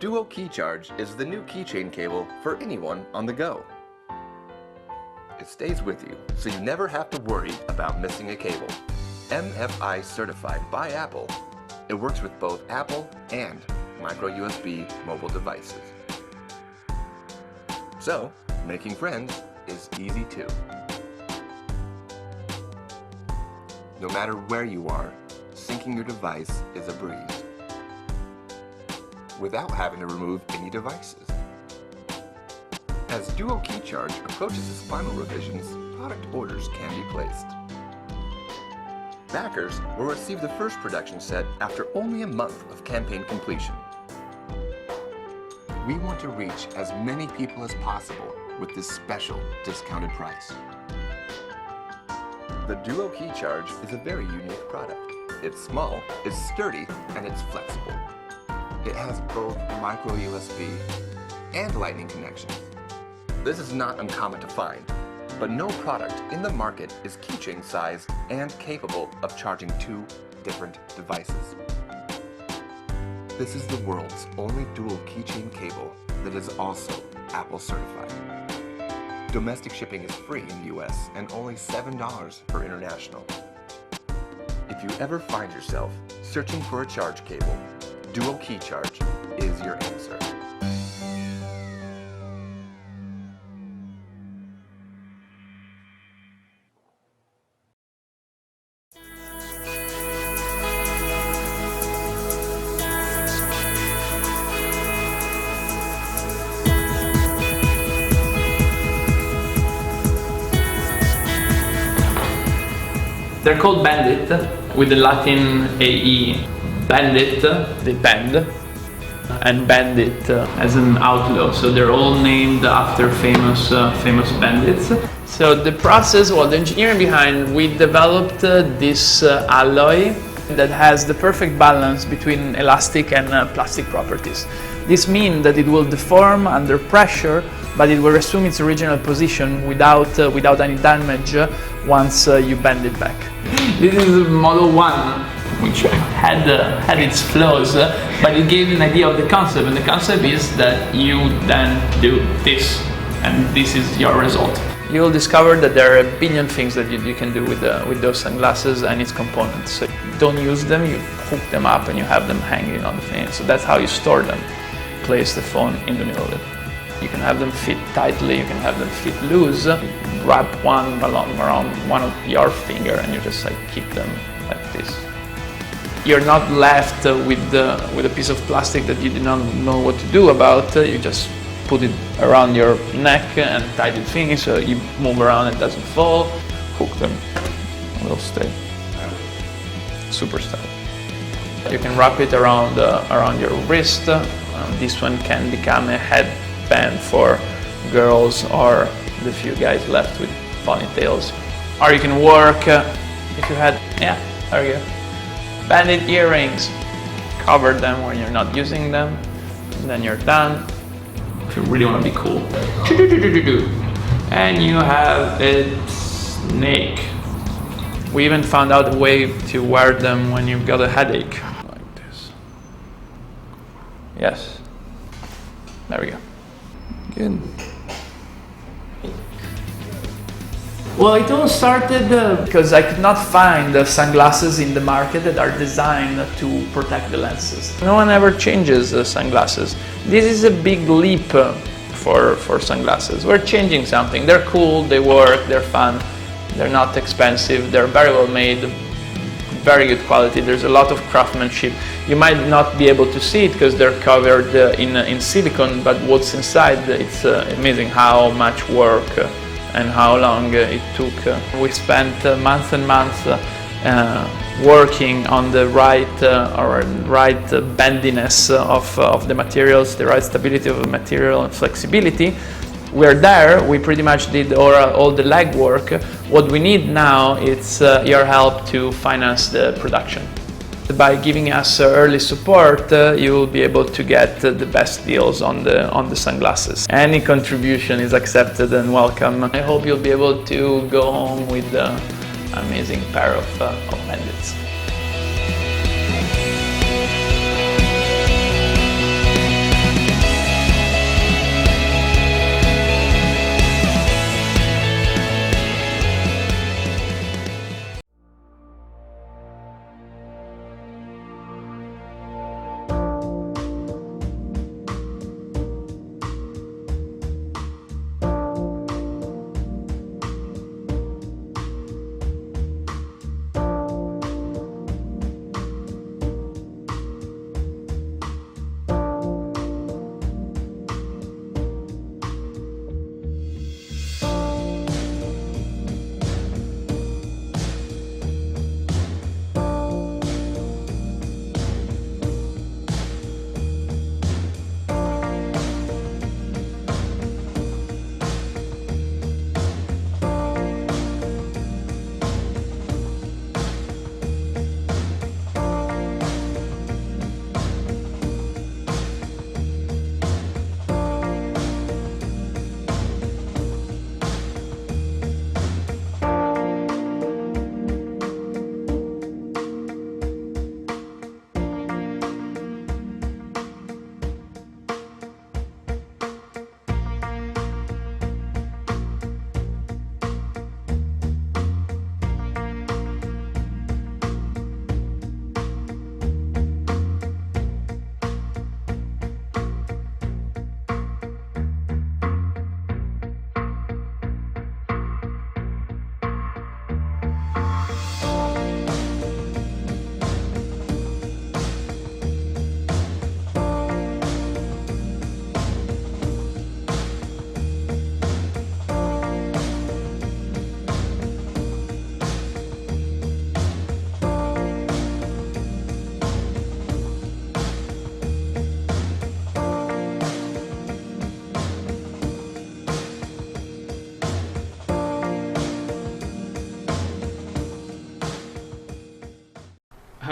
Duo Key Charge is the new keychain cable for anyone on the go. It stays with you, so you never have to worry about missing a cable. MFI certified by Apple, it works with both Apple and micro USB mobile devices. So, making friends is easy too. No matter where you are, syncing your device is a breeze, without having to remove any devices. As Duo Key Charge approaches its final revisions, product orders can be placed. Backers will receive the first production set after only a month of campaign completion. We want to reach as many people as possible with this special discounted price. The Duo Key Charge is a very unique product. It's small, it's sturdy, and it's flexible. It has both micro USB and lightning connections. This is not uncommon to find, but no product in the market is keychain sized and capable of charging two different devices. This is the world's only dual keychain cable that is also Apple certified. Domestic shipping is free in the US and only $7 for international. If you ever find yourself searching for a charge cable, Duo Key Charge is your answer. They're called bandit, with the Latin AE. Bandit, they bend, and bandit as an outlaw. So they're all named after famous bandits. So the process, well, the engineering behind, we developed this alloy that has the perfect balance between elastic and plastic properties. This means that it will deform under pressure, but it will resume its original position without any damage once you bend it back. This is Model 1, which had its flaws, but it gave an idea of the concept, and the concept is that you then do this, and this is your result. You'll discover that there are a billion things that you can do with those sunglasses and its components. So you don't use them, you hook them up and you have them hanging on the thing. So that's how you store them. Place the phone in the middle of it. You can have them fit tightly, you can have them fit loose. Wrap one around one of your finger and you just like keep them like this. You're not left with a piece of plastic that you do not know what to do about. You just put it around your neck and tie the thing so you move around and it doesn't fall. Hook them, they'll stay. Super style. You can wrap it around your wrist. This one can become a headband for girls or the few guys left with ponytails. Or you can work if you had, yeah, there you go. Bandit earrings. Cover them when you're not using them. And then you're done. If you really want to be cool. And you have a snake. We even found out a way to wear them when you've got a headache. Like this. Yes. There we go. Good. Well, it all started because I could not find sunglasses in the market that are designed to protect the lenses. No one ever changes sunglasses. This is a big leap for sunglasses. We're changing something. They're cool, they work, they're fun, they're not expensive, they're very well made, very good quality. There's a lot of craftsmanship. You might not be able to see it because they're covered in silicone, but what's inside, it's amazing how much work and how long it took. We spent months and months working on the right bendiness of the materials, the right stability of the material and flexibility. We're there, we pretty much did all the legwork. What we need now is your help to finance the production. By giving us early support, you will be able to get the best deals on the sunglasses. Any contribution is accepted and welcome. I hope you'll be able to go home with an amazing pair of bandits.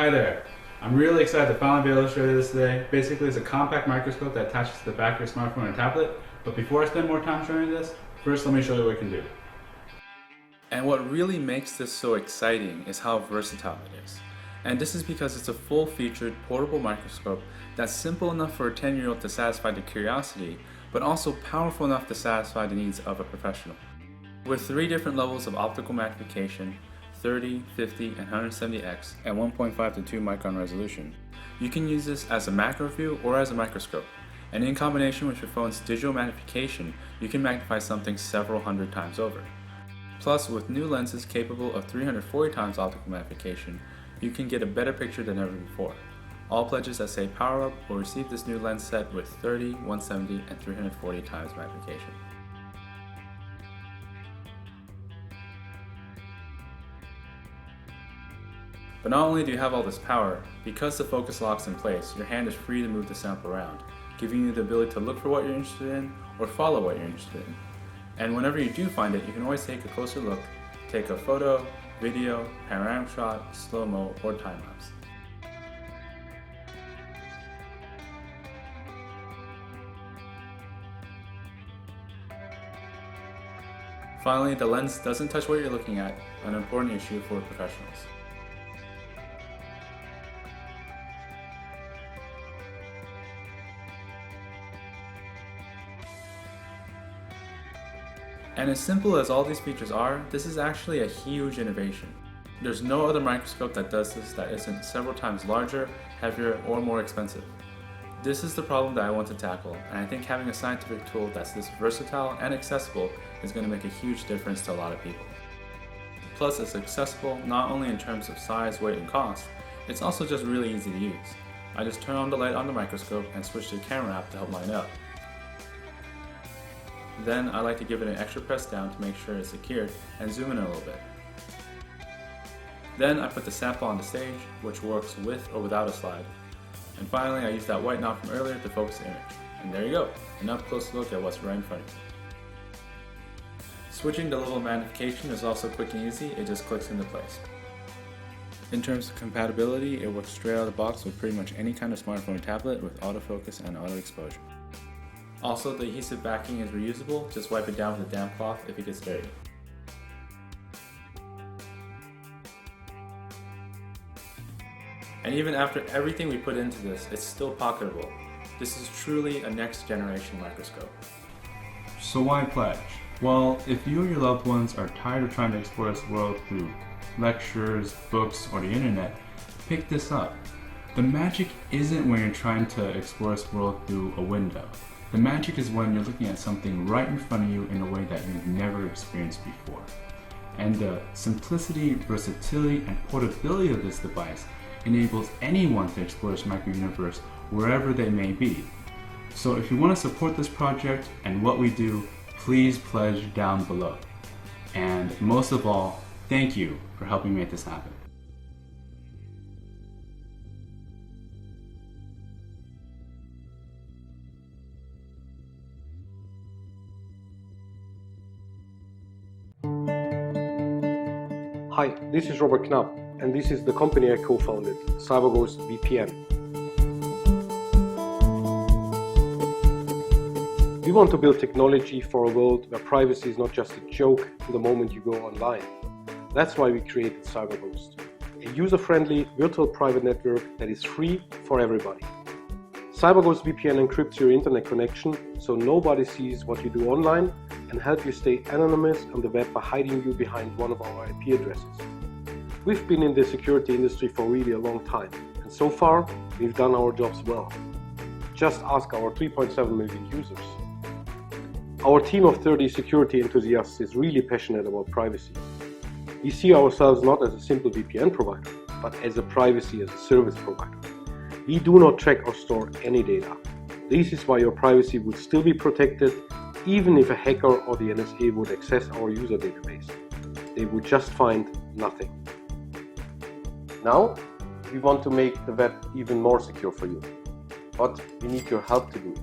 Hi there. I'm really excited to finally be able to show you this today. Basically, it's a compact microscope that attaches to the back of your smartphone or tablet. But before I spend more time showing you this, first let me show you what it can do. And what really makes this so exciting is how versatile it is. And this is because it's a full-featured portable microscope that's simple enough for a 10-year-old to satisfy their curiosity, but also powerful enough to satisfy the needs of a professional. With 3 different levels of optical magnification, 30, 50, and 170x, and 1.5 to 2 micron resolution, you can use this as a macro view or as a microscope. And in combination with your phone's digital magnification, you can magnify something several hundred times over. Plus, with new lenses capable of 340 times optical magnification, you can get a better picture than ever before. All pledges that say Power Up will receive this new lens set with 30, 170, and 340 times magnification. But not only do you have all this power, because the focus locks in place, your hand is free to move the sample around, giving you the ability to look for what you're interested in or follow what you're interested in. And whenever you do find it, you can always take a closer look, take a photo, video, panoramic shot, slow-mo, or time-lapse. Finally, the lens doesn't touch what you're looking at, an important issue for professionals. And as simple as all these features are, this is actually a huge innovation. There's no other microscope that does this that isn't several times larger, heavier, or more expensive. This is the problem that I want to tackle, and I think having a scientific tool that's this versatile and accessible is going to make a huge difference to a lot of people. Plus, it's accessible not only in terms of size, weight, and cost, it's also just really easy to use. I just turn on the light on the microscope and switch to the camera app to help line up. Then I like to give it an extra press down to make sure it's secured and zoom in a little bit. Then I put the sample on the stage, which works with or without a slide. And finally, I use that white knob from earlier to focus the image. And there you go, an up-close look at what's right in front of you. Switching the level of magnification is also quick and easy, it just clicks into place. In terms of compatibility, it works straight out of the box with pretty much any kind of smartphone or tablet with autofocus and auto exposure. Also, the adhesive backing is reusable, just wipe it down with a damp cloth if it gets dirty. And even after everything we put into this, it's still pocketable. This is truly a next generation microscope. So why pledge? Well, if you or your loved ones are tired of trying to explore this world through lectures, books, or the internet, pick this up. The magic isn't when you're trying to explore this world through a window. The magic is when you're looking at something right in front of you in a way that you've never experienced before. And the simplicity, versatility, and portability of this device enables anyone to explore this micro-universe wherever they may be. So if you want to support this project and what we do, please pledge down below. And most of all, thank you for helping make this happen. Hi, this is Robert Knapp, and this is the company I co-founded, CyberGhost VPN. We want to build technology for a world where privacy is not just a joke the moment you go online. That's why we created CyberGhost, a user-friendly virtual private network that is free for everybody. CyberGhost VPN encrypts your internet connection so nobody sees what you do online and help you stay anonymous on the web by hiding you behind one of our IP addresses. We've been in the security industry for really a long time, and so far we've done our jobs well. Just ask our 3.7 million users. Our team of 30 security enthusiasts is really passionate about privacy. We see ourselves not as a simple VPN provider, but as a privacy as a service provider. We do not track or store any data. This is why your privacy would still be protected even if a hacker or the NSA would access our user database. They would just find nothing. Now, we want to make the web even more secure for you, but we need your help to do it.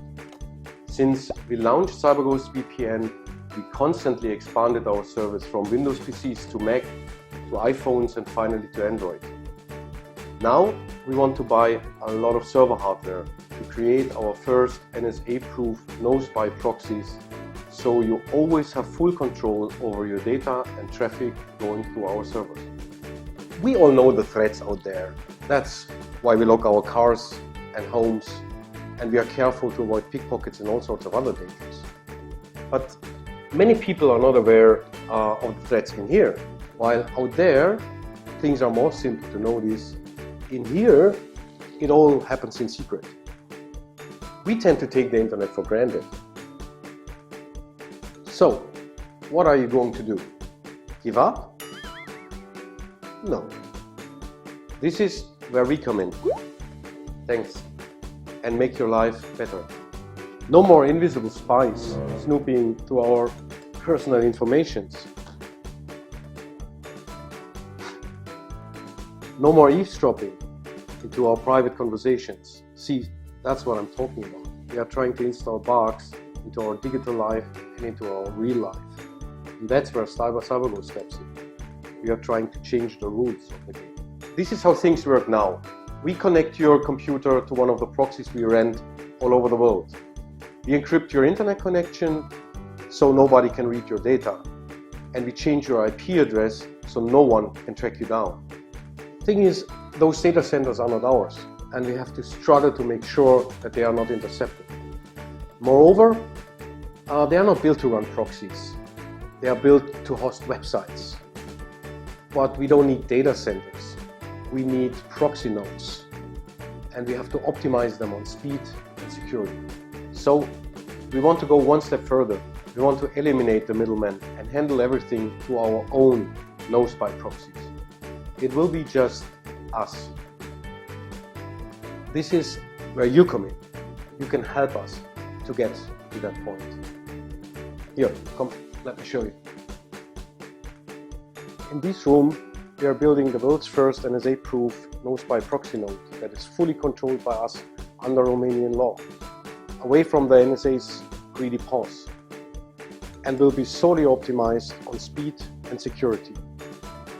Since we launched CyberGhost VPN, we constantly expanded our service from Windows PCs to Mac, to iPhones, and finally to Android. Now we want to buy a lot of server hardware to create our first NSA-proof nose-by proxies, so you always have full control over your data and traffic going through our servers. We all know the threats out there. That's why we lock our cars and homes, and we are careful to avoid pickpockets and all sorts of other dangers. But many people are not aware of the threats in here, while out there things are more simple to notice. In here, it all happens in secret. We tend to take the internet for granted. So, what are you going to do? Give up? No. This is where we come in. Thanks. And make your life better. No more invisible spies snooping through our personal information. No more eavesdropping into our private conversations. See, that's what I'm talking about. We are trying to install bugs into our digital life and into our real life. And that's where CyberGo steps in. We are trying to change the rules of the game. This is how things work now. We connect your computer to one of the proxies we rent all over the world. We encrypt your internet connection so nobody can read your data. And we change your IP address so no one can track you down. Thing is, those data centers are not ours, and we have to struggle to make sure that they are not intercepted. Moreover, they are not built to run proxies. They are built to host websites. But we don't need data centers. We need proxy nodes, and we have to optimize them on speed and security. So we want to go one step further. We want to eliminate the middlemen and handle everything through our own nose-by proxies. It will be just us. This is where you come in. You can help us to get to that point. Here, come, let me show you. In this room, we are building the world's first NSA-proof nose-by proxy node that is fully controlled by us under Romanian law, away from the NSA's greedy paws, and will be solely optimized on speed and security.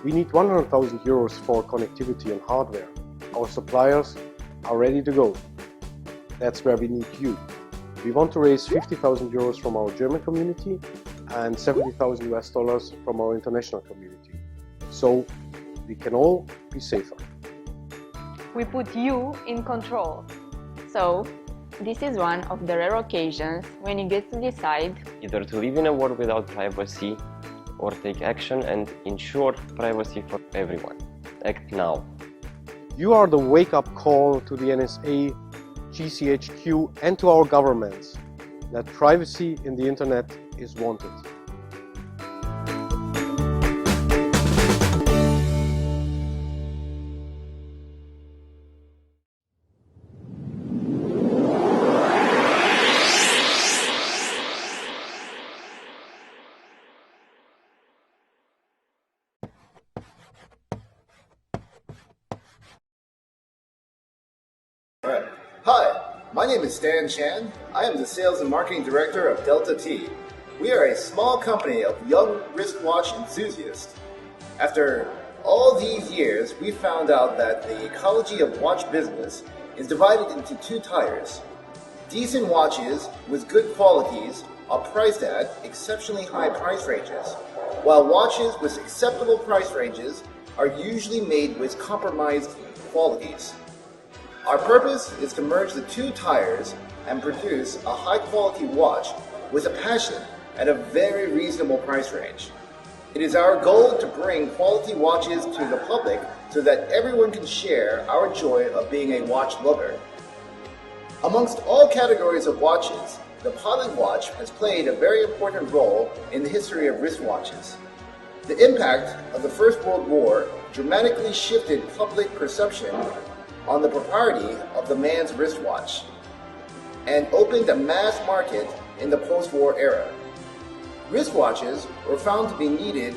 We need 100,000 euros for connectivity and hardware. Our suppliers are ready to go. That's where we need you. We want to raise 50,000 euros from our German community and 70,000 US dollars from our international community, so we can all be safer. We put you in control. So, this is one of the rare occasions when you get to decide either to live in a world without privacy or take action and ensure privacy for everyone. Act now. You are the wake-up call to the NSA, GCHQ, and to our governments that privacy in the internet is wanted. Hi, my name is Stan Chan. I am the Sales and Marketing Director of Delta T. We are a small company of young wristwatch enthusiasts. After all these years, we found out that the ecology of watch business is divided into two tiers. Decent watches with good qualities are priced at exceptionally high price ranges, while watches with acceptable price ranges are usually made with compromised qualities. Our purpose is to merge the two tiers and produce a high-quality watch with a passion at a very reasonable price range. It is our goal to bring quality watches to the public so that everyone can share our joy of being a watch lover. Amongst all categories of watches, the pilot watch has played a very important role in the history of wristwatches. The impact of the First World War dramatically shifted public perception on the propriety of the man's wristwatch and opened a mass market in the post-war era. Wristwatches were found to be needed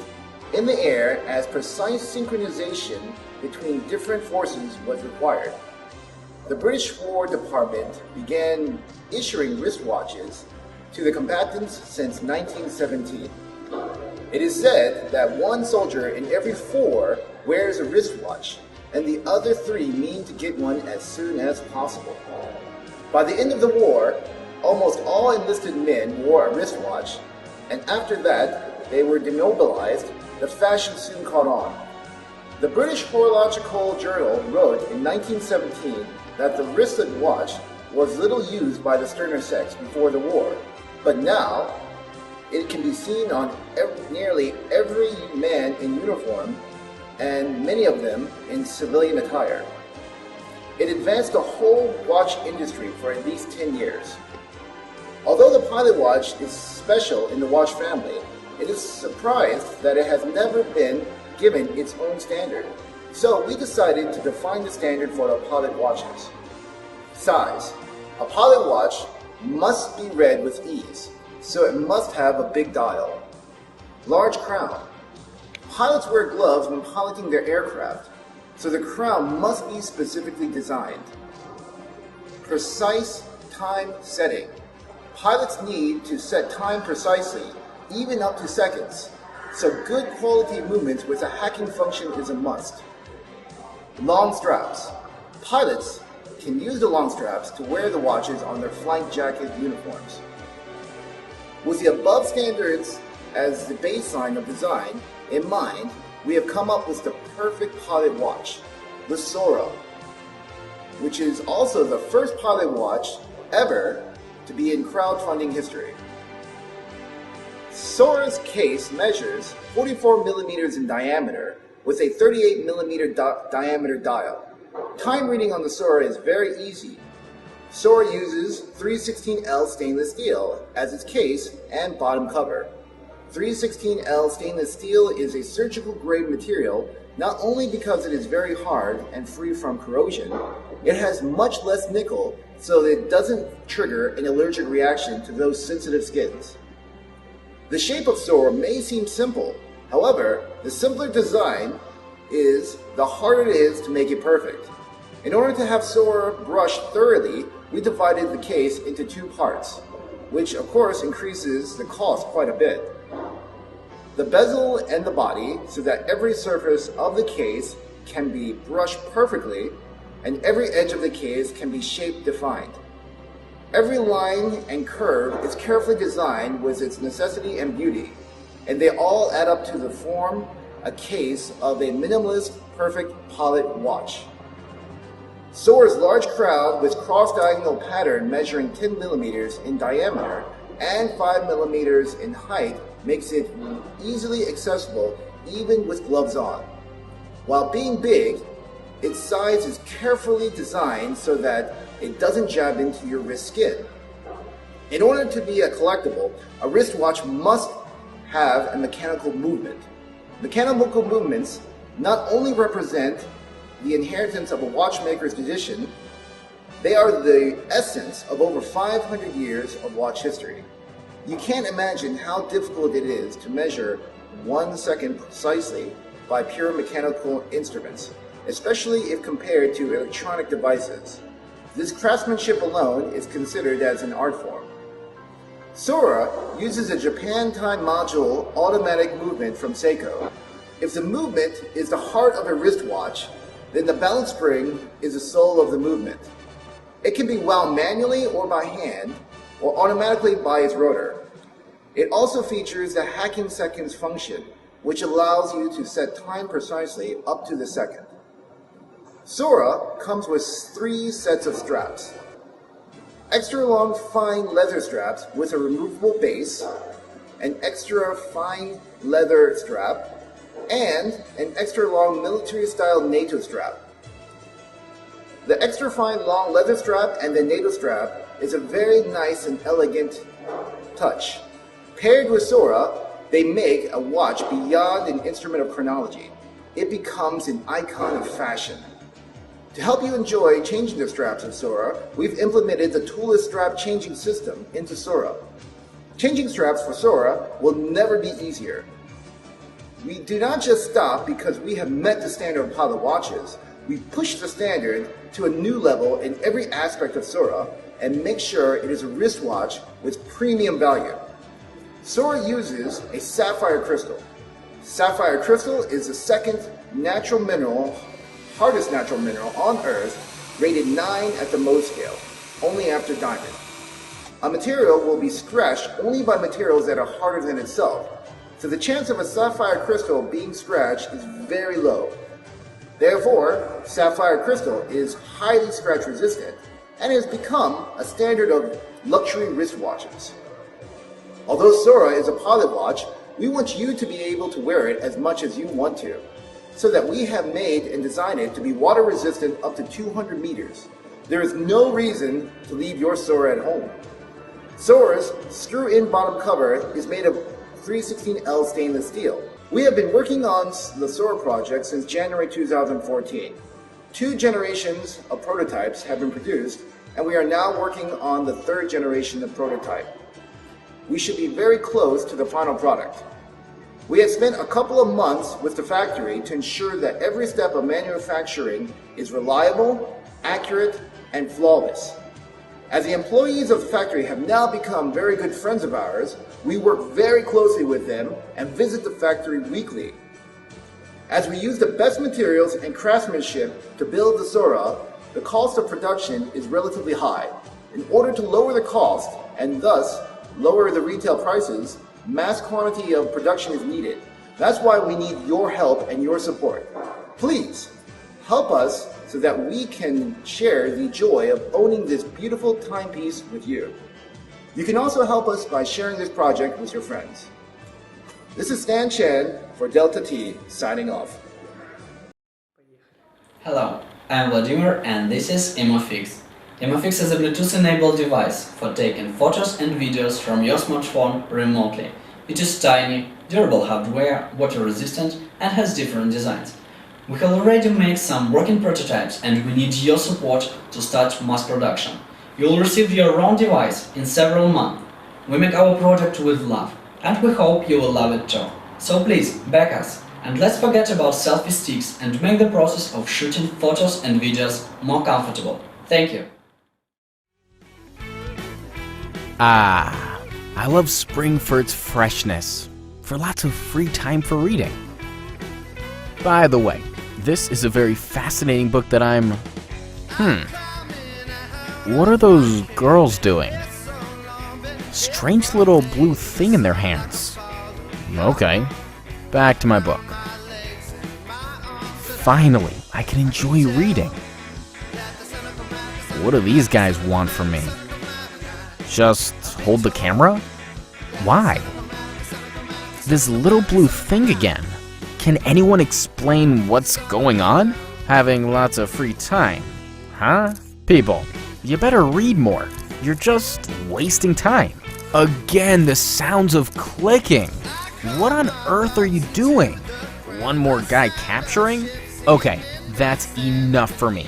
in the air as precise synchronization between different forces was required. The British War Department began issuing wristwatches to the combatants since 1917. It is said that one soldier in every 4 wears a wristwatch, and the other 3 mean to get one as soon as possible. By the end of the war, almost all enlisted men wore a wristwatch, and after that, they were demobilized. The fashion soon caught on. The British Horological Journal wrote in 1917 that the wristlet watch was little used by the sterner sex before the war, but now it can be seen on nearly every man in uniform, and many of them in civilian attire. It advanced the whole watch industry for at least 10 years. Although the pilot watch is special in the watch family, it is surprised that it has never been given its own standard. So we decided to define the standard for the pilot watches. Size. A pilot watch must be read with ease, so it must have a big dial. Large crown. Pilots wear gloves when piloting their aircraft, so the crown must be specifically designed. Precise time setting. Pilots need to set time precisely, even up to seconds, so good quality movements with a hacking function is a must. Long straps. Pilots can use the long straps to wear the watches on their flight jacket uniforms. With the above standards as the baseline of design in mind, we have come up with the perfect pilot watch, the Sora, which is also the first pilot watch ever to be in crowdfunding history. Sora's case measures 44 millimeters in diameter with a 38 millimeter diameter dial. Time reading on the Sora is very easy. Sora uses 316L stainless steel as its case and bottom cover. 316L stainless steel is a surgical grade material not only because it is very hard and free from corrosion, it has much less nickel so that it doesn't trigger an allergic reaction to those sensitive skins. The shape of Sora may seem simple, however, the simpler design is, the harder it is to make it perfect. In order to have Sora brushed thoroughly, we divided the case into 2 parts, which of course increases the cost quite a bit. The bezel and the body, so that every surface of the case can be brushed perfectly, and every edge of the case can be shape defined. Every line and curve is carefully designed with its necessity and beauty, and they all add up to form a case of a minimalist, perfect pilot watch. Sora's large crown with cross-diagonal pattern measuring 10 millimeters in diameter and 5 millimeters in height makes it easily accessible even with gloves on. While being big, its size is carefully designed so that it doesn't jab into your wrist skin. In order to be a collectible, a wristwatch must have a mechanical movement. Mechanical movements not only represent the inheritance of a watchmaker's tradition, they are the essence of over 500 years of watch history. You can't imagine how difficult it is to measure 1 second precisely by pure mechanical instruments, especially if compared to electronic devices. This craftsmanship alone is considered as an art form. Sora uses a Japan time module automatic movement from Seiko. If the movement is the heart of a wristwatch, then the balance spring is the soul of the movement. It can be wound manually or by hand, or automatically by its rotor. It also features the hacking seconds function, which allows you to set time precisely up to the second. Sora comes with 3 sets of straps. Extra long fine leather straps with a removable base, an extra fine leather strap, and an extra long military style NATO strap. The extra fine long leather strap and the NATO strap is a very nice and elegant touch. Paired with Sora, they make a watch beyond an instrument of chronology. It becomes an icon of fashion. To help you enjoy changing the straps of Sora, we've implemented the toolless strap changing system into Sora. Changing straps for Sora will never be easier. We do not just stop because we have met the standard of pilot watches. We push the standard to a new level in every aspect of Sora and make sure it is a wristwatch with premium value. Sora uses a sapphire crystal. Sapphire crystal is the second natural mineral hardest natural mineral on Earth, rated 9 at the Mohs scale, only after diamond. A material will be scratched only by materials that are harder than itself, so the chance of a sapphire crystal being scratched is very low. Therefore, sapphire crystal is highly scratch resistant and has become a standard of luxury wristwatches. Although Sora is a pilot watch, we want you to be able to wear it as much as you want to, so that we have made and designed it to be water resistant up to 200 meters. There is no reason to leave your Sora at home. Sora's screw-in bottom cover is made of 316L stainless steel. We have been working on the Sora project since January 2014. 2 generations of prototypes have been produced, and we are now working on the 3rd generation of prototype. We should be very close to the final product. We have spent a couple of months with the factory to ensure that every step of manufacturing is reliable, accurate, and flawless. As the employees of the factory have now become very good friends of ours, we work very closely with them and visit the factory weekly. As we use the best materials and craftsmanship to build the Sora, the cost of production is relatively high. In order to lower the cost and thus lower the retail prices, mass quantity of production is needed. That's why we need your help and your support. Please help us so that we can share the joy of owning this beautiful timepiece with you. You can also help us by sharing this project with your friends. This is Stan Chan for Delta T, signing off. Hello, I'm Vladimir and this is Emofix. Emofix is a Bluetooth-enabled device for taking photos and videos from your smartphone remotely. It is tiny, durable hardware, water-resistant and has different designs. We have already made some working prototypes and we need your support to start mass production. You will receive your own device in several months. We make our product with love and we hope you will love it too. So please, back us and let's forget about selfie sticks and make the process of shooting photos and videos more comfortable. Thank you. Ah, I love spring for its freshness, for lots of free time for reading. By the way, this is a very fascinating book that I'm... What are those girls doing? Strange little blue thing in their hands. Okay, back to my book. Finally, I can enjoy reading. What do these guys want from me? Just hold the camera? Why? This little blue thing again. Can anyone explain what's going on? Having lots of free time, huh? People, you better read more. You're just wasting time. Again, the sounds of clicking. What on earth are you doing? One more guy capturing? Okay, that's enough for me.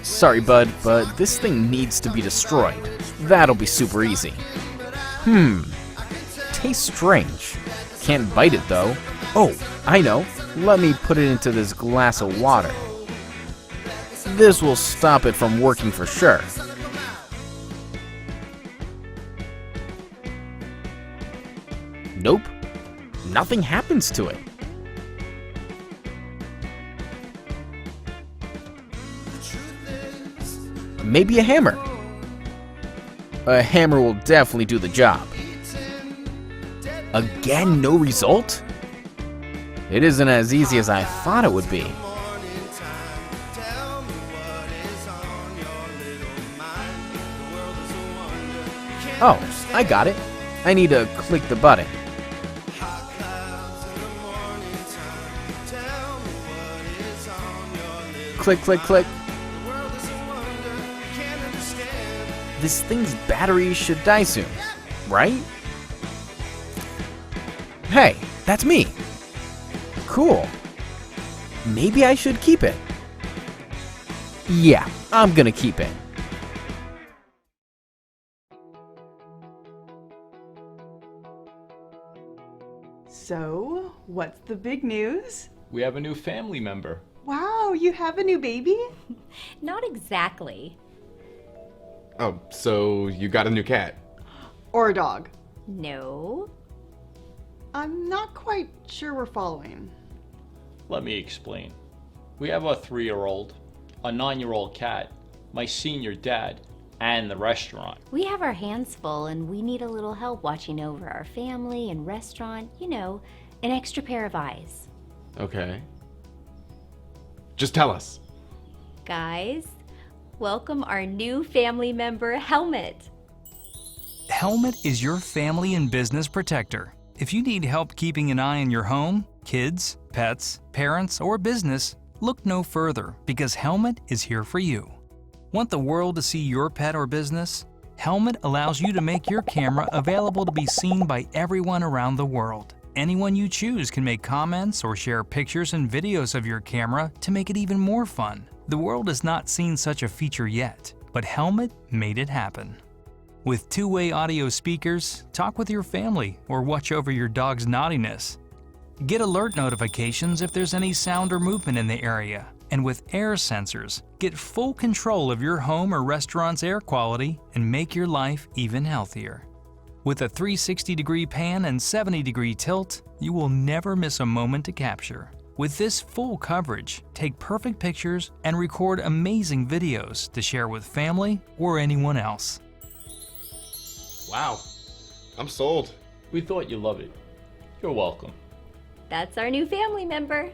Sorry, bud, but this thing needs to be destroyed. That'll be super easy. Tastes strange. Can't bite it though. Oh, I know. Let me put it into this glass of water. This will stop it from working for sure. Nope. Nothing happens to it. Maybe a hammer. A hammer will definitely do the job. Again, no result? It isn't as easy as I thought it would be. Oh, I got it. I need to click the button. Click, click, click. This thing's battery should die soon, right? Hey, that's me. Cool. Maybe I should keep it. Yeah, I'm gonna keep it. So, what's the big news? We have a new family member. Wow, you have a new baby? Not exactly. Oh, so you got a new cat? Or a dog? No. I'm not quite sure we're following. Let me explain. We have a 3-year-old, a 9-year-old cat, my senior dad, and the restaurant. We have our hands full and we need a little help watching over our family and restaurant. You know, an extra pair of eyes. Okay. Just tell us. Guys, welcome our new family member, Helmet. Helmet is your family and business protector. If you need help keeping an eye on your home, kids, pets, parents, or business, look no further because Helmet is here for you. Want the world to see your pet or business? Helmet allows you to make your camera available to be seen by everyone around the world. Anyone you choose can make comments or share pictures and videos of your camera to make it even more fun. The world has not seen such a feature yet, but Helmet made it happen. With two-way audio speakers, talk with your family or watch over your dog's naughtiness. Get alert notifications if there's any sound or movement in the area. And with air sensors, get full control of your home or restaurant's air quality and make your life even healthier. With a 360-degree pan and 70-degree tilt, you will never miss a moment to capture. With this full coverage, take perfect pictures and record amazing videos to share with family or anyone else. Wow. I'm sold. We thought you'd love it. You're welcome. That's our new family member.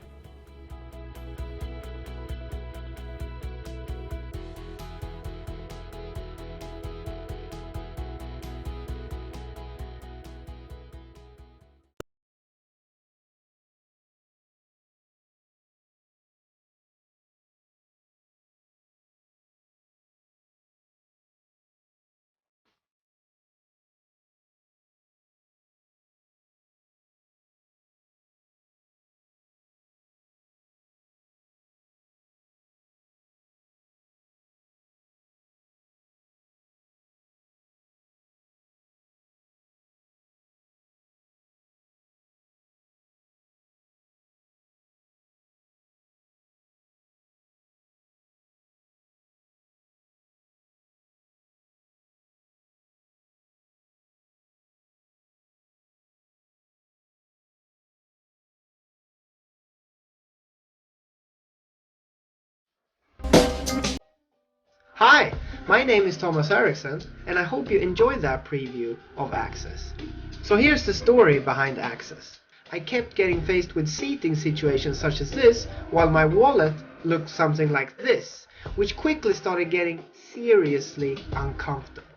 Hi, my name is Thomas Eriksson, and I hope you enjoyed that preview of Access. So here's the story behind Access. I kept getting faced with seating situations such as this, while my wallet looked something like this, which quickly started getting seriously uncomfortable.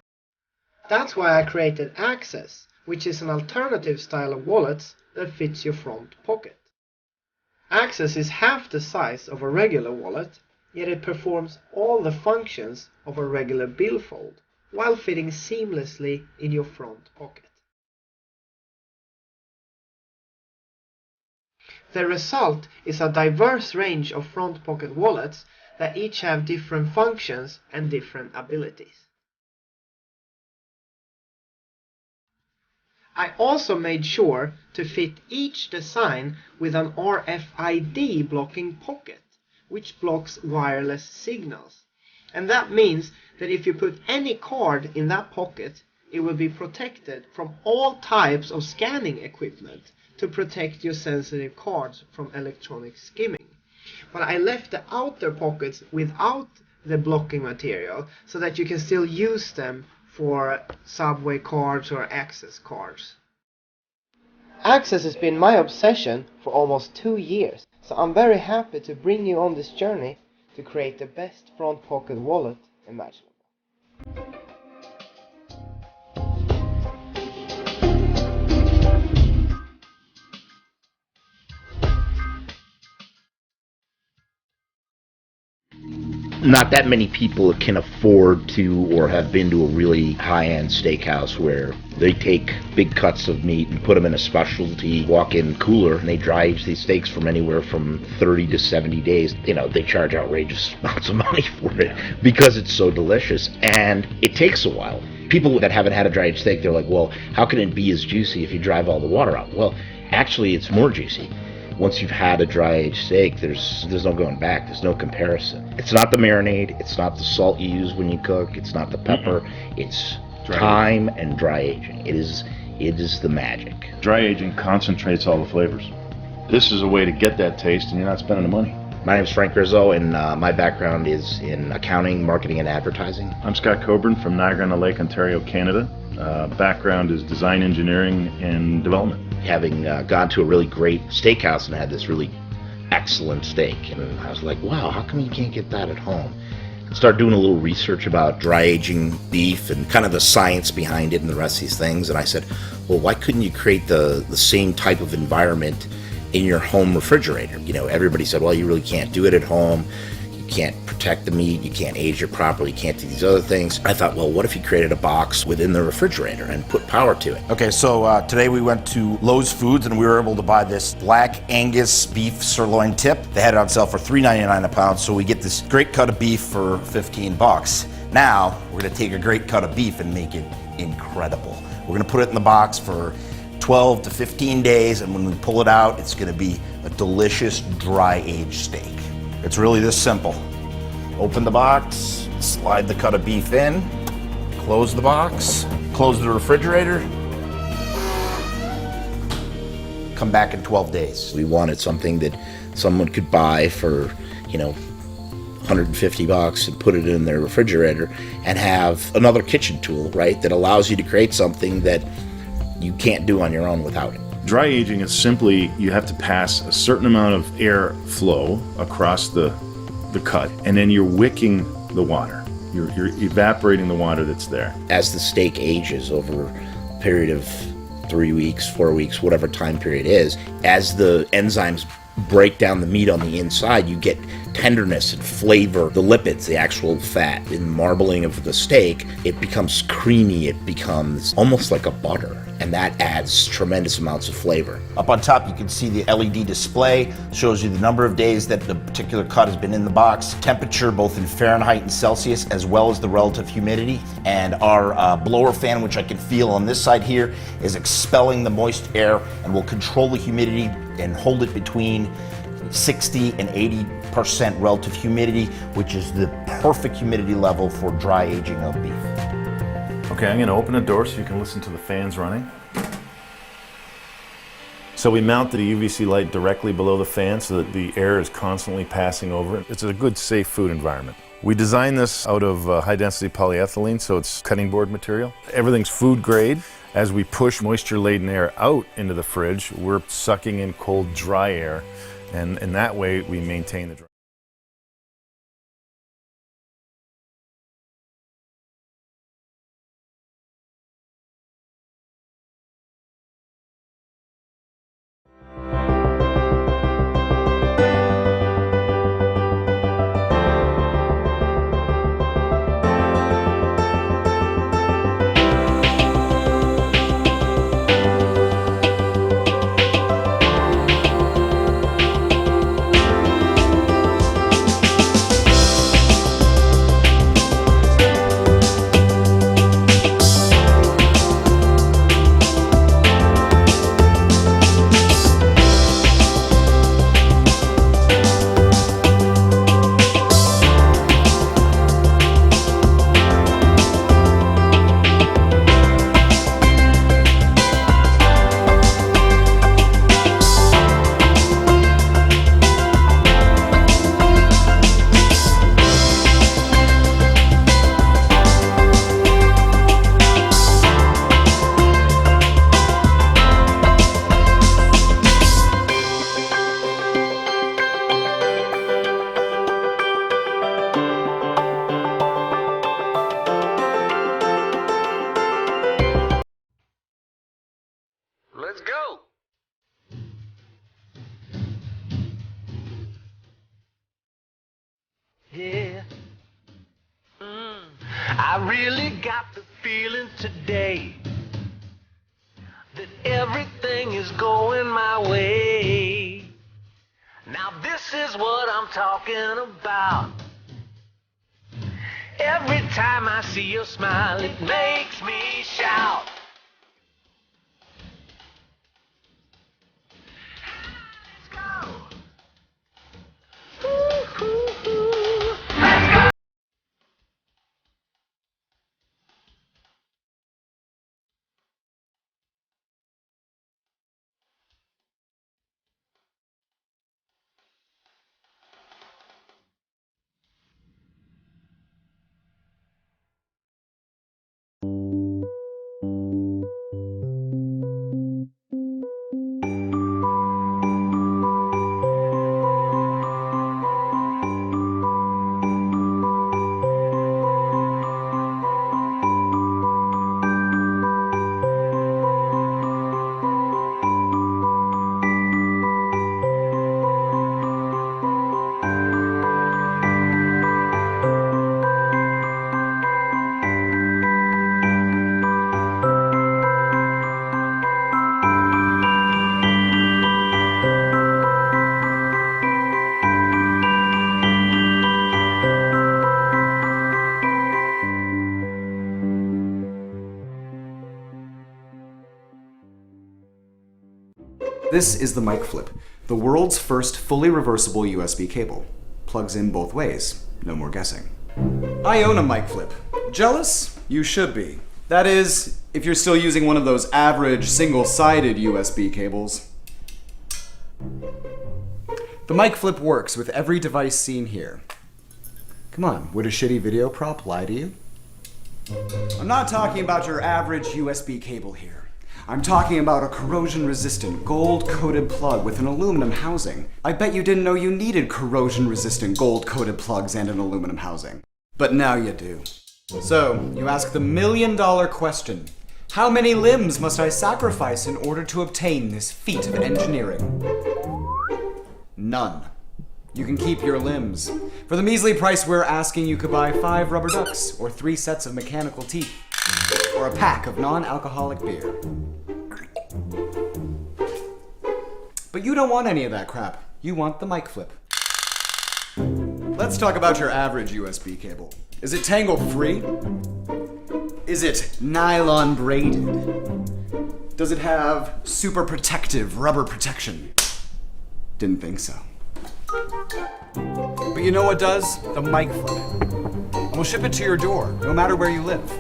That's why I created Access, which is an alternative style of wallets that fits your front pocket. Access is half the size of a regular wallet, yet it performs all the functions of a regular billfold, while fitting seamlessly in your front pocket. The result is a diverse range of front pocket wallets that each have different functions and different abilities. I also made sure to fit each design with an RFID blocking pocket, which blocks wireless signals. And that means that if you put any card in that pocket, it will be protected from all types of scanning equipment to protect your sensitive cards from electronic skimming. But I left the outer pockets without the blocking material so that you can still use them for subway cards or access cards. Access has been my obsession for almost 2 years, so I'm very happy to bring you on this journey to create the best front pocket wallet imaginable. Not that many people can afford to or have been to a really high-end steakhouse where they take big cuts of meat and put them in a specialty walk-in cooler and they dry age these steaks from anywhere from 30 to 70 days. You know, they charge outrageous amounts of money for it because it's so delicious, and it takes a while. People that haven't had a dry-aged steak, they're like, well, how can it be as juicy if you drive all the water out? Well, actually, it's more juicy. Once you've had a dry-aged steak, there's no going back. There's no comparison. It's not the marinade. It's not the salt you use when you cook. It's not the pepper. It's time and dry aging. It is the magic. Dry aging concentrates all the flavors. This is a way to get that taste, and you're not spending the money. My name is Frank Rizzo, and my background is in accounting, marketing, and advertising. I'm Scott Coburn from Niagara-on-the-Lake, Ontario, Canada. Background is design engineering and development. Having gone to a really great steakhouse and had this really excellent steak, and I was like, wow, how come you can't get that at home? Started doing a little research about dry aging beef and kind of the science behind it and the rest of these things, and I said, well, why couldn't you create the same type of environment in your home refrigerator? You know, everybody said, well, you really can't do it at home. You can't protect the meat, you can't age it properly, you can't do these other things. I thought, well, what if you created a box within the refrigerator and put power to it? Okay, so today we went to Lowe's Foods and we were able to buy this black Angus beef sirloin tip. They had it on sale for $3.99 a pound, so we get this great cut of beef for 15 bucks. Now, we're gonna take a great cut of beef and make it incredible. We're gonna put it in the box for 12 to 15 days, and when we pull it out, it's gonna be a delicious dry aged steak. It's really this simple. Open the box, slide the cut of beef in, close the box, close the refrigerator, come back in 12 days. We wanted something that someone could buy for, you know, 150 bucks and put it in their refrigerator and have another kitchen tool, right, that allows you to create something that you can't do on your own without it. Dry aging is simply you have to pass a certain amount of air flow across the cut, and then you're wicking the water. You're evaporating the water that's there. As the steak ages over a period of 3 weeks, 4 weeks, whatever time period is, as the enzymes break down the meat on the inside, you get tenderness and flavor. The lipids, the actual fat, in the marbling of the steak, it becomes creamy, it becomes almost like a butter, and that adds tremendous amounts of flavor. Up on top, you can see the LED display, shows you the number of days that the particular cut has been in the box, temperature both in Fahrenheit and Celsius, as well as the relative humidity. And our blower fan, which I can feel on this side here, is expelling the moist air and will control the humidity and hold it between 60 and 80% relative humidity, which is the perfect humidity level for dry aging of beef. Okay, I'm going to open the door so you can listen to the fans running. So we mounted a UVC light directly below the fan so that the air is constantly passing over it. It's a good, safe food environment. We designed this out of high-density polyethylene, so it's cutting board material. Everything's food grade. As we push moisture-laden air out into the fridge, we're sucking in cold, dry air, and in that way we maintain the dry. Let's go! Yeah. I really got the feeling today that everything is going my way. Now this is what I'm talking about. Every time I see your smile, it makes me shout. This is the mic flip, the world's first fully reversible USB cable. Plugs in both ways, no more guessing. I own a mic flip. Jealous? You should be. That is, if you're still using one of those average single-sided USB cables. The mic flip works with every device seen here. Come on, would a shitty video prop lie to you? I'm not talking about your average USB cable here. I'm talking about a corrosion-resistant, gold-coated plug with an aluminum housing. I bet you didn't know you needed corrosion-resistant, gold-coated plugs and an aluminum housing. But now you do. So, you ask the million-dollar question. How many limbs must I sacrifice in order to obtain this feat of engineering? None. You can keep your limbs. For the measly price we're asking, you could buy 5 rubber ducks, or 3 sets of mechanical teeth, or a pack of non-alcoholic beer. But you don't want any of that crap. You want the mic flip. Let's talk about your average USB cable. Is it tangle-free? Is it nylon braided? Does it have super protective rubber protection? Didn't think so. But you know what does? The mic flip. We'll ship it to your door, no matter where you live.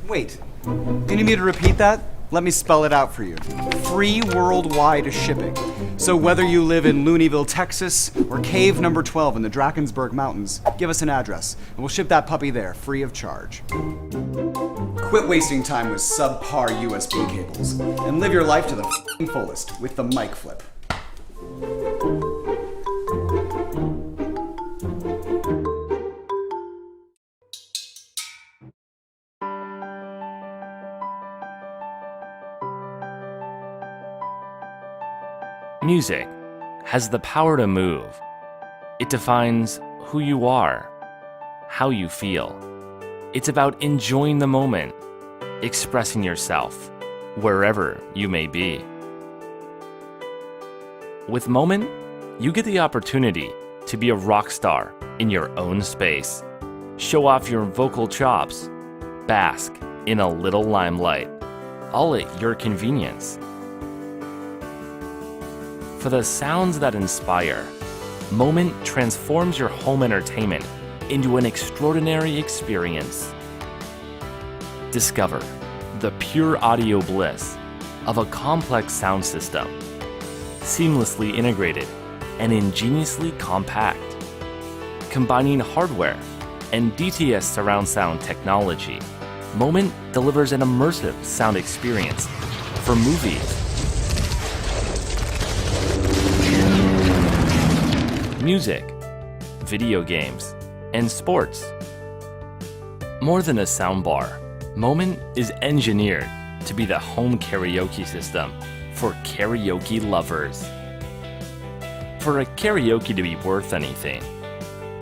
Wait, do you need me to repeat that? Let me spell it out for you. Free worldwide shipping. So whether you live in Looneyville, Texas, or cave number 12 in the Drakensberg Mountains, give us an address, and we'll ship that puppy there, free of charge. Quit wasting time with subpar USB cables, and live your life to the f***ing fullest with the mic flip. Music has the power to move. It defines who you are, how you feel. It's about enjoying the moment, expressing yourself, wherever you may be. With Moment, you get the opportunity to be a rock star in your own space. Show off your vocal chops, bask in a little limelight, all at your convenience. For the sounds that inspire, Moment transforms your home entertainment into an extraordinary experience. Discover the pure audio bliss of a complex sound system, seamlessly integrated and ingeniously compact. Combining hardware and DTS surround sound technology, Moment delivers an immersive sound experience for movies, music, video games, and sports. More than a soundbar, Moment is engineered to be the home karaoke system for karaoke lovers. For a karaoke to be worth anything,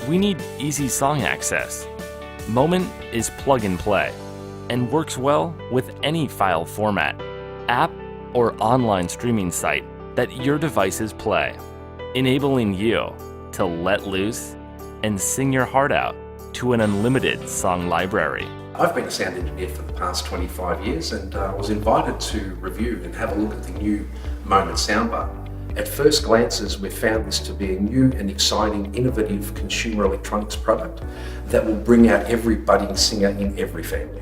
we need easy song access. Moment is plug and play and works well with any file format, app, or online streaming site that your devices play, enabling you to let loose and sing your heart out to an unlimited song library. I've been a sound engineer for the past 25 years and was invited to review and have a look at the new Moment soundbar. At first glances, we found this to be a new and exciting, innovative consumer electronics product that will bring out every budding singer in every family.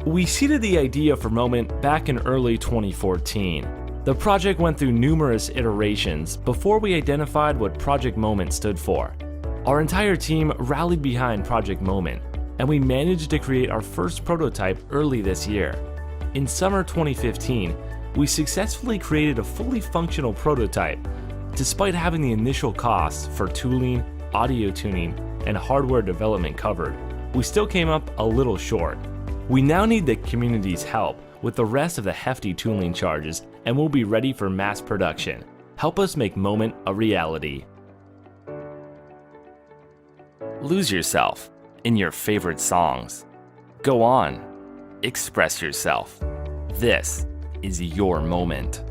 We seeded the idea for Moment back in early 2014. The project went through numerous iterations before we identified what Project Moment stood for. Our entire team rallied behind Project Moment, and we managed to create our first prototype early this year. In summer 2015, we successfully created a fully functional prototype. Despite having the initial costs for tooling, audio tuning, and hardware development covered, we still came up a little short. We now need the community's help with the rest of the hefty tooling charges, and we'll be ready for mass production. Help us make Moment a reality. Lose yourself in your favorite songs. Go on, express yourself. This is your moment.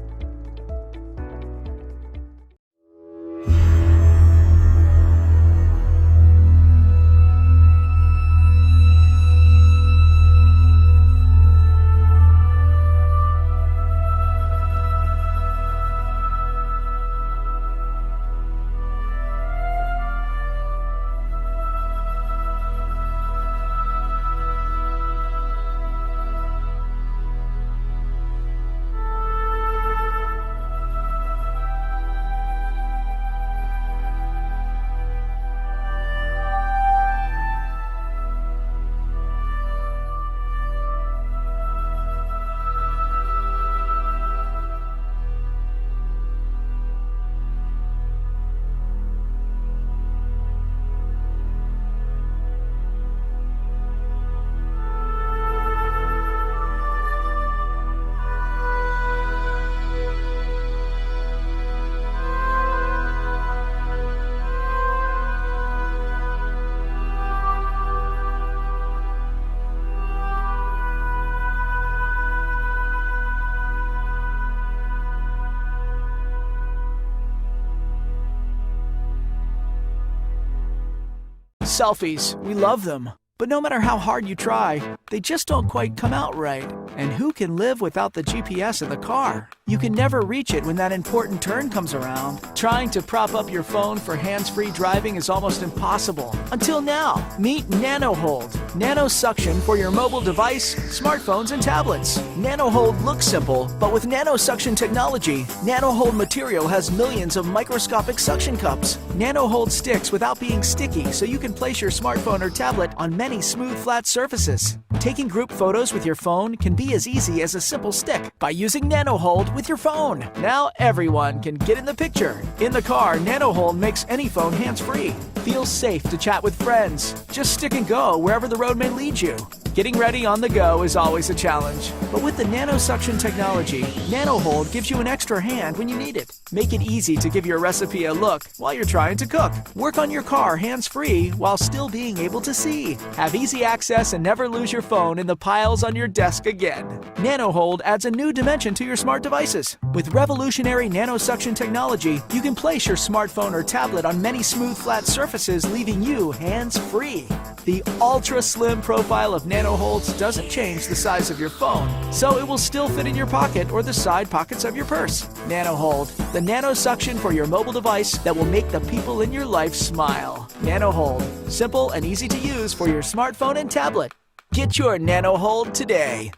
Selfies, we love them. But no matter how hard you try, they just don't quite come out right. And who can live without the GPS in the car? You can never reach it when that important turn comes around. Trying to prop up your phone for hands-free driving is almost impossible. Until now, meet NanoHold. Nano suction for your mobile device, smartphones, and tablets. NanoHold looks simple, but with nano suction technology, NanoHold material has millions of microscopic suction cups. NanoHold sticks without being sticky, so you can place your smartphone or tablet on many smooth, flat surfaces. Taking group photos with your phone can be as easy as a simple stick by using NanoHold with your phone. Now everyone can get in the picture. In the car, NanoHold makes any phone hands-free. Feels safe to chat with friends. Just stick and go wherever the road may lead you. Getting ready on the go is always a challenge. But with the nanosuction technology, NanoHold gives you an extra hand when you need it. Make it easy to give your recipe a look while you're trying to cook. Work on your car hands-free while still being able to see. Have easy access and never lose your phone in the piles on your desk again. NanoHold adds a new dimension to your smart devices. With revolutionary nanosuction technology, you can place your smartphone or tablet on many smooth, flat surfaces, leaving you hands-free. The ultra-slim profile of NanoHolds doesn't change the size of your phone, so it will still fit in your pocket or the side pockets of your purse. NanoHold, the nanosuction for your mobile device that will make the people in your life smile. NanoHold, simple and easy to use for your smartphone and tablet. Get your NanoHold today.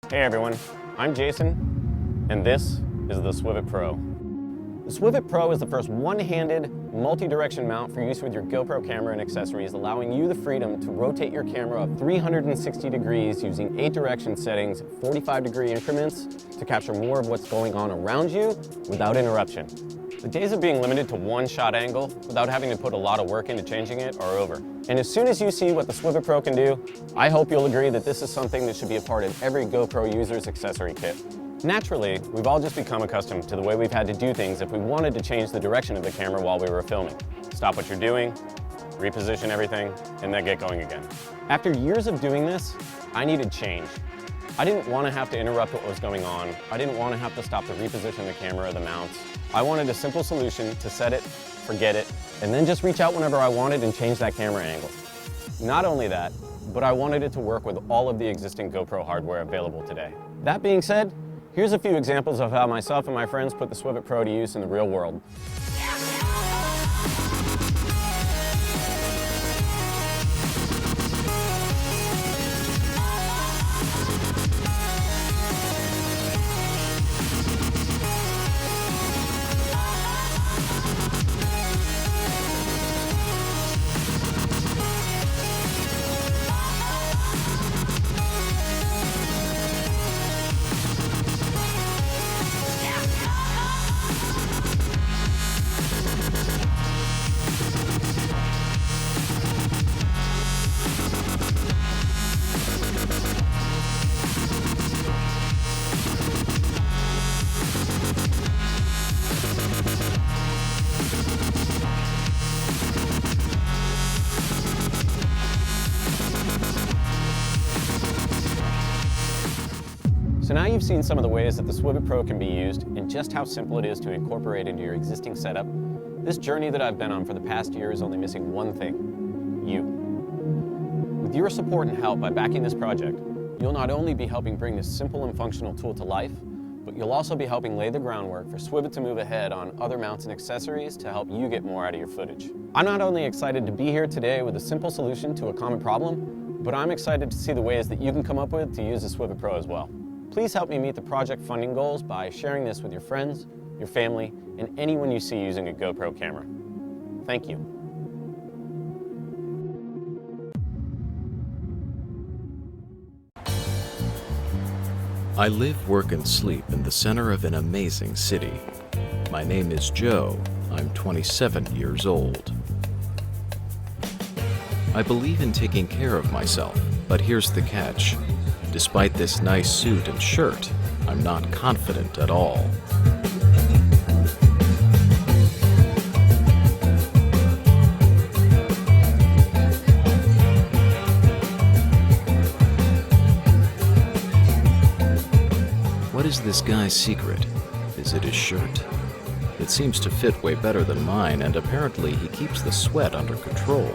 Hey everyone, I'm Jason, and this is the Swivit Pro. The Swivit Pro is the first one-handed, multi-direction mount for use with your GoPro camera and accessories, allowing you the freedom to rotate your camera 360 degrees using 8 direction settings, 45-degree increments to capture more of what's going on around you without interruption. The days of being limited to one shot angle without having to put a lot of work into changing it are over. And as soon as you see what the Swivit Pro can do, I hope you'll agree that this is something that should be a part of every GoPro user's accessory kit. Naturally, we've all just become accustomed to the way we've had to do things if we wanted to change the direction of the camera while we were filming. Stop what you're doing, reposition everything, and then get going again. After years of doing this, I needed change. I didn't want to have to interrupt what was going on. I didn't want to have to stop to reposition the camera or the mounts. I wanted a simple solution to set it, forget it, and then just reach out whenever I wanted and change that camera angle. Not only that, but I wanted it to work with all of the existing GoPro hardware available today. That being said, here's a few examples of how myself and my friends put the Swivit Pro to use in the real world. So now you've seen some of the ways that the Swivet Pro can be used and just how simple it is to incorporate into your existing setup. This journey that I've been on for the past year is only missing one thing: you. With your support and help by backing this project, you'll not only be helping bring this simple and functional tool to life, but you'll also be helping lay the groundwork for Swivet to move ahead on other mounts and accessories to help you get more out of your footage. I'm not only excited to be here today with a simple solution to a common problem, but I'm excited to see the ways that you can come up with to use the Swivet Pro as well. Please help me meet the project funding goals by sharing this with your friends, your family, and anyone you see using a GoPro camera. Thank you. I live, work, and sleep in the center of an amazing city. My name is Joe. I'm 27 years old. I believe in taking care of myself, but here's the catch. Despite this nice suit and shirt, I'm not confident at all. What is this guy's secret? Is it his shirt? It seems to fit way better than mine, and apparently he keeps the sweat under control.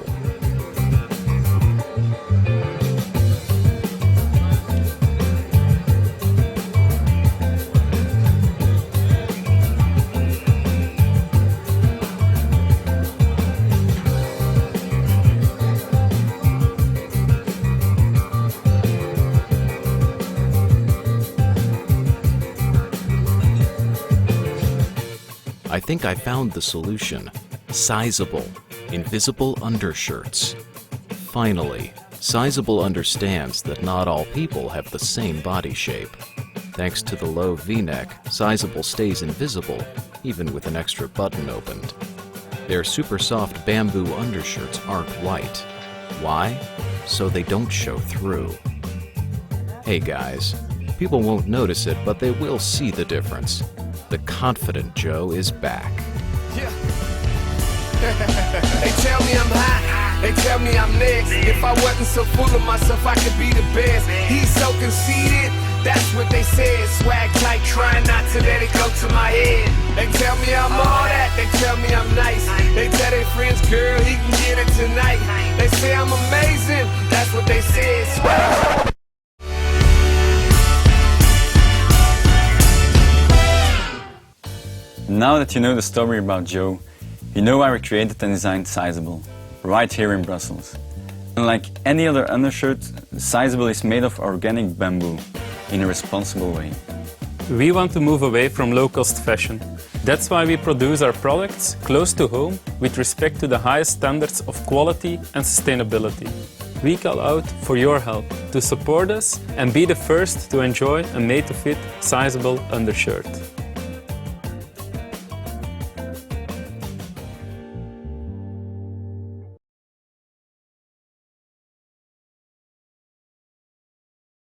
I think I found the solution. Sizable, invisible undershirts. Finally, Sizable understands that not all people have the same body shape. Thanks to the low V-neck, Sizable stays invisible, even with an extra button opened. Their super soft bamboo undershirts aren't white. Why? So they don't show through. Hey guys, people won't notice it, but they will see the difference. The confident Joe is back. Yeah. They tell me I'm hot, they tell me I'm next. If I wasn't so full of myself, I could be the best. He's so conceited, that's what they said. Swag tight, trying not to let it go to my head. They tell me I'm all that, they tell me I'm nice. They tell their friends, girl, he can get it tonight. They say I'm amazing, that's what they said. Swag. Now that you know the story about Joe, you know why we created and designed Sizable, right here in Brussels. Unlike any other undershirt, Sizable is made of organic bamboo, in a responsible way. We want to move away from low-cost fashion. That's why we produce our products close to home with respect to the highest standards of quality and sustainability. We call out for your help to support us and be the first to enjoy a made-to-fit Sizable undershirt.